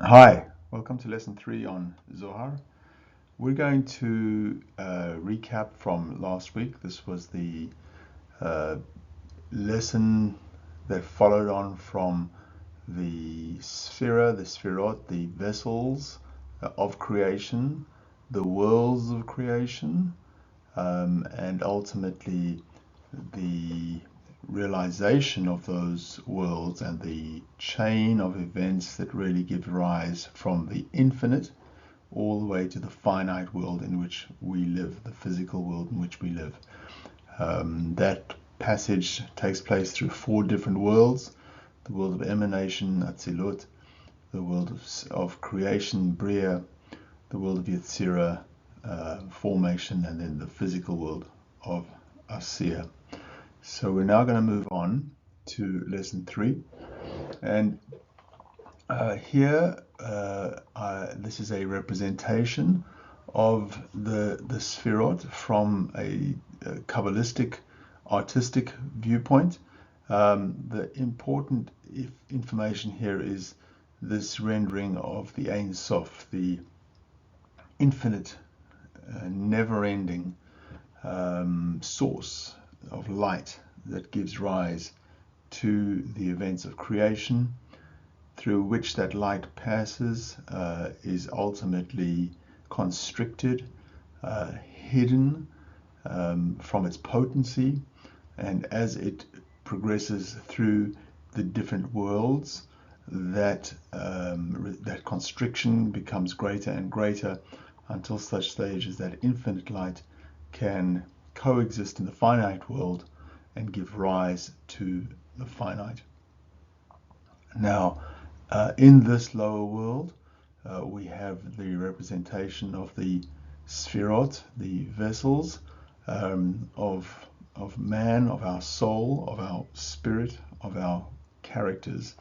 Hi, welcome to lesson 3 on Zohar. We're going to recap from last week. This was the uh, lesson that followed on from the sefirot, the vessels of creation, the worlds of creation, and ultimately the realization of those worlds and the chain of events that really give rise from the infinite all the way to the finite world in which we live, the physical world in which we live. That passage takes place through 4 different worlds: the world of emanation, Atzilut, the world of creation, Bria, the world of Yetzirah, formation, and then the physical world of Asiya. So we're now going to move on to lesson 3, and here this is a representation of the sefirot from a Kabbalistic artistic viewpoint. The important information here is this rendering of the Ein Sof, the infinite, never-ending source of light that gives rise to the events of creation, through which that light passes, is ultimately constricted, hidden from its potency, and as it progresses through the different worlds, that constriction becomes greater and greater until such stage as that infinite light can coexist in the finite world and give rise to the finite. Now, in this lower world, we have the representation of the sefirot, the vessels of man, of our soul, of our spirit, of our characters.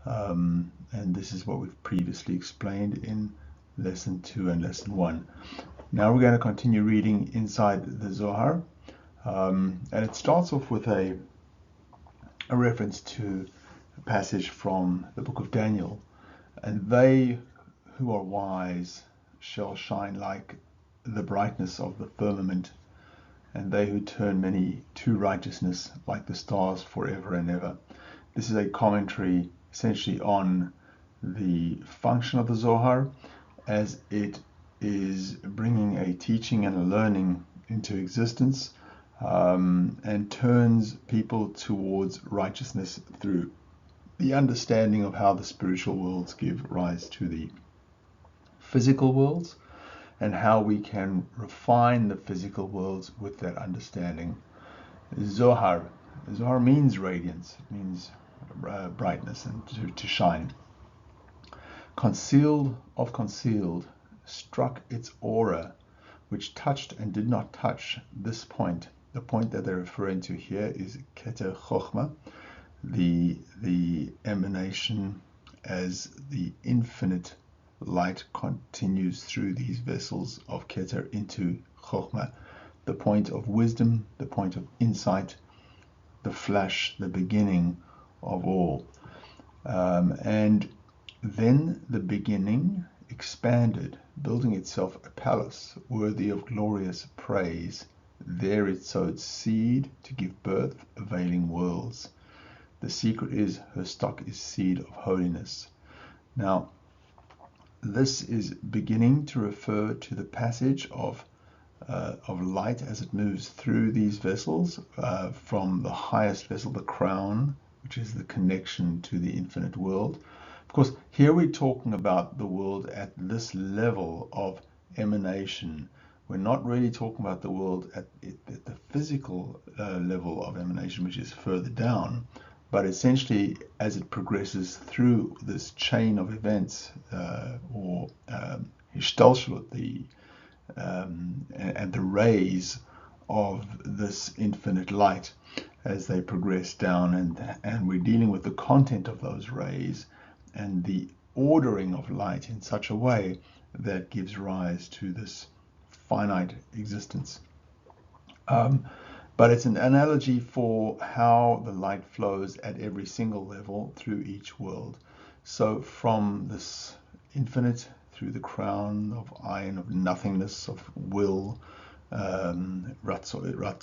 And this is what we've previously explained in lesson 2 and lesson 1. Now we're going to continue reading inside the Zohar, and it starts off with a reference to a passage from the book of Daniel. And they who are wise shall shine like the brightness of the firmament, and they who turn many to righteousness like the stars forever and ever. This is a commentary essentially on the function of the Zohar, as it is bringing a teaching and a learning into existence, and turns people towards righteousness through the understanding of how the spiritual worlds give rise to the physical worlds, and how we can refine the physical worlds with that understanding. Zohar means radiance, it means brightness and to shine. Concealed of concealed struck its aura, which touched and did not touch this point. The point that they're referring to here is Keter Chochmah, the emanation as the infinite light continues through these vessels of Keter into Chochmah, the point of wisdom, the point of insight, the flash, the beginning of all. And then the beginning expanded, building itself a palace worthy of glorious praise. There it sowed seed to give birth, availing worlds. The secret is her stock is seed of holiness. Now, this is beginning to refer to the passage of light as it moves through these vessels, from the highest vessel, the crown, which is the connection to the infinite world. Of course, here we're talking about the world at this level of emanation. We're not really talking about the world at the physical level of emanation, which is further down. But essentially, as it progresses through this chain of events, or Hishtalshalut, and the rays of this infinite light as they progress down, and we're dealing with the content of those rays and the ordering of light in such a way that gives rise to this finite existence. But it's an analogy for how the light flows at every single level through each world. So from this infinite through the crown of iron, of nothingness, of will, it's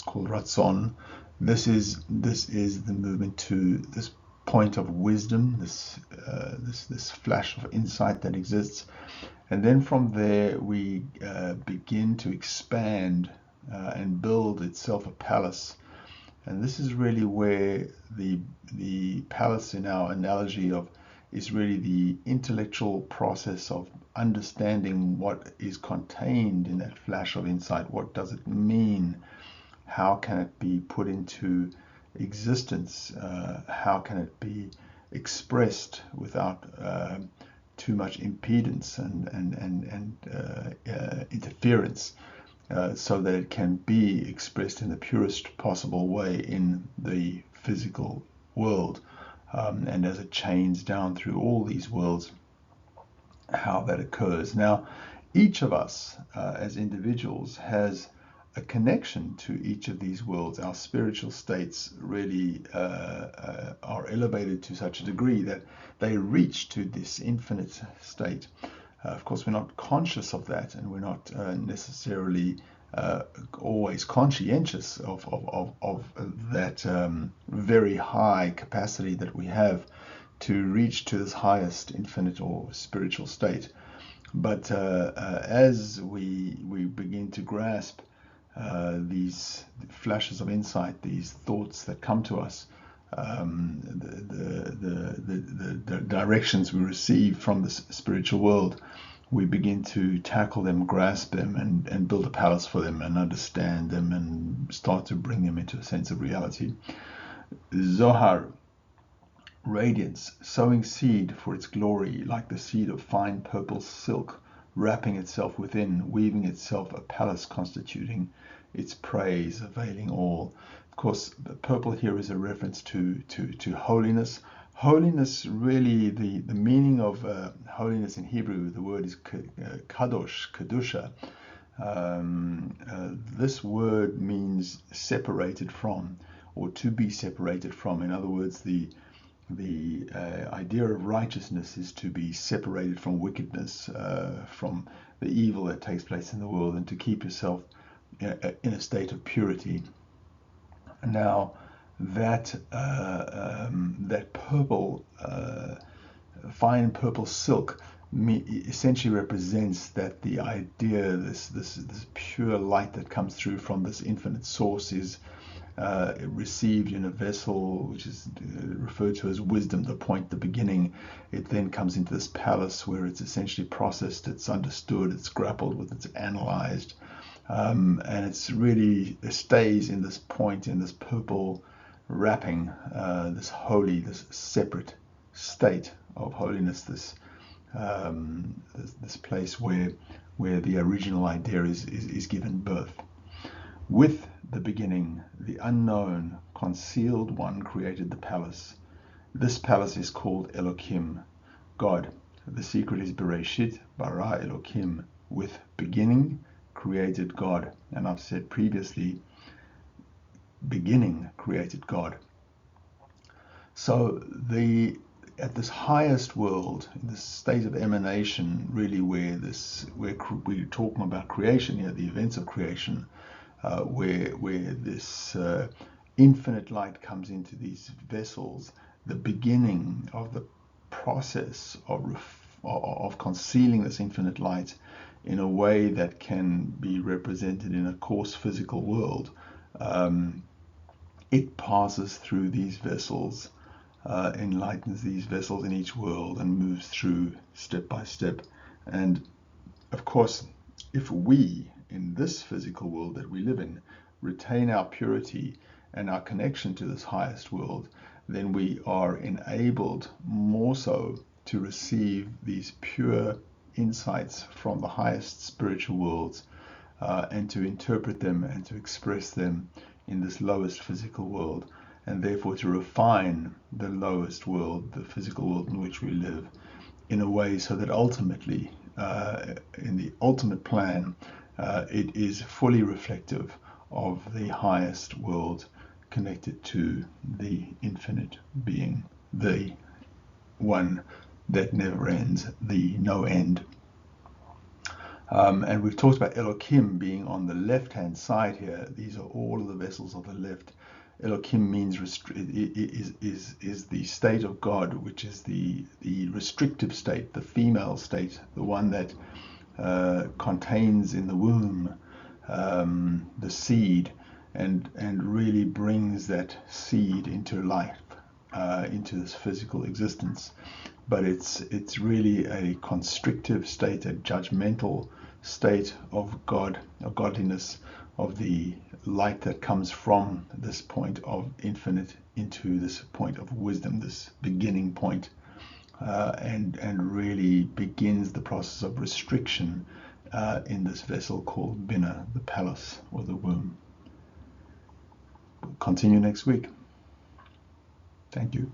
called Ratzon. This is the movement to this point of wisdom, this flash of insight that exists, and then from there we begin to expand and build itself a palace. And this is really where the palace, in our analogy of, is really the intellectual process of understanding what is contained in that flash of insight. What does it mean? How can it be put into existence? How can it be expressed without too much impedance and interference, so that it can be expressed in the purest possible way in the physical world, and as it chains down through all these worlds, how that occurs. Now, each of us as individuals has a connection to each of these worlds. Our spiritual states really are elevated to such a degree that they reach to this infinite state. Of course, we're not conscious of that, and we're not necessarily always conscientious of that very high capacity that we have to reach to this highest infinite or spiritual state. But as we begin to grasp these flashes of insight, these thoughts that come to us, the directions we receive from the spiritual world, we begin to tackle them, grasp them, and build a palace for them, and understand them, and start to bring them into a sense of reality. Zohar, radiance, sowing seed for its glory, like the seed of fine purple silk, wrapping itself within, weaving itself a palace, constituting its praise, availing all. Of course, the purple here is a reference to holiness. Holiness, really, the meaning of holiness in Hebrew, the word is kadosh, kedusha. This word means separated from, or to be separated from. In other words, the idea of righteousness is to be separated from wickedness, from the evil that takes place in the world, and to keep yourself in a state of purity. Now, that purple, fine purple silk, essentially represents that the idea, this pure light that comes through from this infinite source, is received in a vessel which is referred to as wisdom, the point, the beginning. It then comes into this palace where it's essentially processed, it's understood, it's grappled with, it's analyzed, and it's really, it stays in this point, in this purple wrapping, this holy, this separate state of holiness, this place where the original idea is given birth. With the beginning, the unknown, concealed one created the palace. This palace is called Elokim, God. The secret is Bereshit, bara Elokim. With beginning, created God. And I've said previously, beginning created God. So at this highest world, in this state of emanation, really where we're talking about creation here, the events of creation, where this infinite light comes into these vessels, the beginning of the process of concealing this infinite light in a way that can be represented in a coarse physical world. It passes through these vessels, enlightens these vessels in each world, and moves through step by step. And of course, if we, in this physical world that we live in, retain our purity and our connection to this highest world, then we are enabled more so to receive these pure insights from the highest spiritual worlds, and to interpret them and to express them in this lowest physical world, and therefore to refine the lowest world, the physical world in which we live, in a way so that ultimately, in the ultimate plan, it is fully reflective of the highest world connected to the infinite being, the one that never ends, the no end. And we've talked about Elohim being on the left-hand side here. These are all of the vessels of the left. Elohim means is the state of God, which is the restrictive state, the female state, the one that contains in the womb the seed, and really brings that seed into life, into this physical existence. But it's really a constrictive state, a judgmental state of God, of godliness, of the light that comes from this point of infinite into this point of wisdom, this beginning point, and really begins the process of restriction in this vessel called Binah, the palace or the womb. We'll continue next week. Thank you.